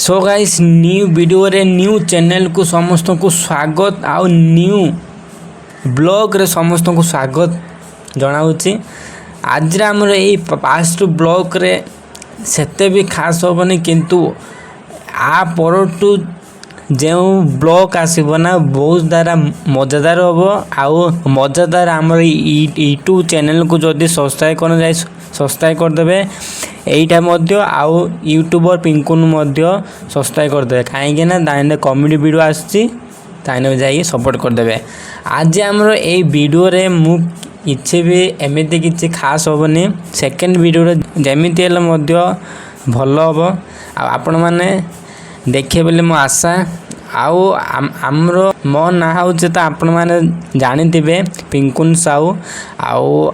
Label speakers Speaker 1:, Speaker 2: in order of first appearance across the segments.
Speaker 1: So guys new video रे new channel को समस्त को स्वागत आउ न्यू ब्लॉग रे समस्त को स्वागत जनाऊँगी। आज आमर ये पास्ट ब्लॉग रे सेते भी खास होबनी किंतु आ परटू जो ब्लॉग आसब ना बहुत सारा मजादार हम आउ मजादार आमर यूट्यूब चैनल को जदि सब्सक्राइब कर जाए सब्सक्राइब करदे यहीटा आउ यूट्यूबर पिंकुन सब्सक्राइब करदे कहीं ना कॉमेडी वीडियो आसची जाइए सपोर्ट करदे। आज आमर ये वीडियो रे मु किसी भी एमती किसी खास होबनी सेकेंड वीडियो जमीती भल हम आपण मैंने देखे बोले मो आशा आमर मो ना हूँ तो आपण मैंने जानी पिंकुन साहू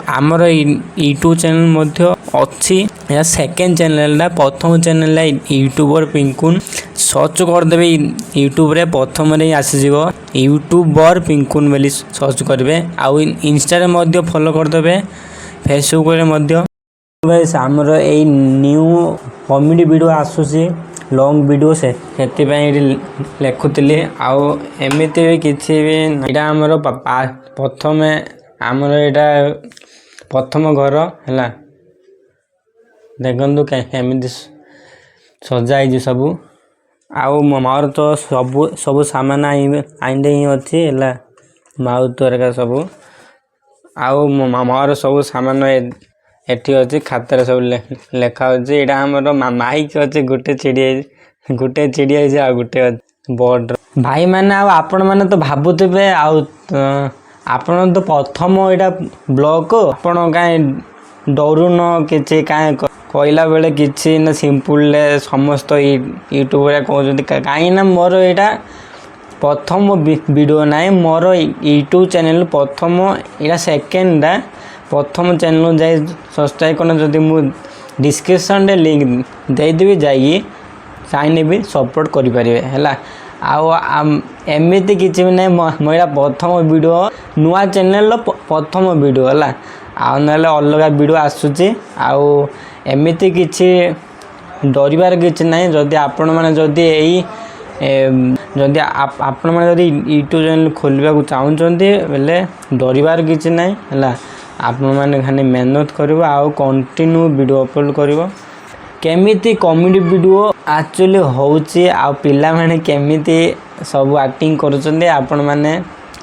Speaker 1: आमर यूट्यूब चैनल अच्छी सेकेंड चैनल प्रथम चैनल यूट्यूबर पिंकुन सर्च करदे यूट्यूब रे प्रथम रे आसीज यूट्यूबर पिंकुन बोली सर्च करेंगे आउ इंस्टा फॉलो करदे फेसबुक रे आमर ये न्यू कॉमेडी वीडियो आसूसी लॉन्ग वीडियो से लिखुली आमती भी किसी भी यहाँ आमर प्रथम आमर यहाँ प्रथम घर है देखु केमी सजाई सबू आउ मोर तो सबू सब सामान आईंडे ही अच्छी है माउथ हेरिका सबू आउ मोर सब सामान एटी अच्छी खातार सब लेखा अच्छे यहाँ आमर माइक अच्छे गोटे चिड़िया आ गोटे बोर्ड भाई मैंने आपण मैंने तो भावुवे आपण तो प्रथम यहाँ ब्लॉग आपण कहीं डरुन कि कहला बेले किसी ना सिंपल समस्त यूट्यूब कहते कहीं ना मोर यहाँ प्रथम वीडियो ना मोर यूट्यूब चैनल प्रथम यहाँ सेकेंड प्रथम चैनल जाए सब्सक्राइब करना जदि मु डिस्क्रिप्शन लिंक देदेवी जाइए चाहे भी सपोर्ट करें है एमती किसी भी ना मेरा प्रथम वीडियो नुआ चैनल प्रथम वीडियो है ना अलग वीडियो आसूची एमती किसी डरबार किसी ना जदि आपण मैंने जदि यही जदि आपण मैंने जदि यूट्यूब चैनल खोलने चाहते बोले डरबार किसी ना है आपण मैंने खाली मेहनत कर कंटिन्यू वीडियो अपलोड कर केमिति कॉमेडी वीडियो एक्चुअली होउची आ पिला माने केमिति सब एक्टिंग करूछन्ते आपण माने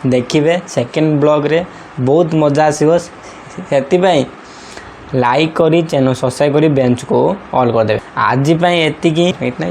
Speaker 1: देखिबे सेकेंड ब्लॉग रे बहुत मजा आसीबो सेति पई लाइक करी चैनल सब्सक्राइब करी बेंच को ऑल कर देबे। आज पई एति की इतना।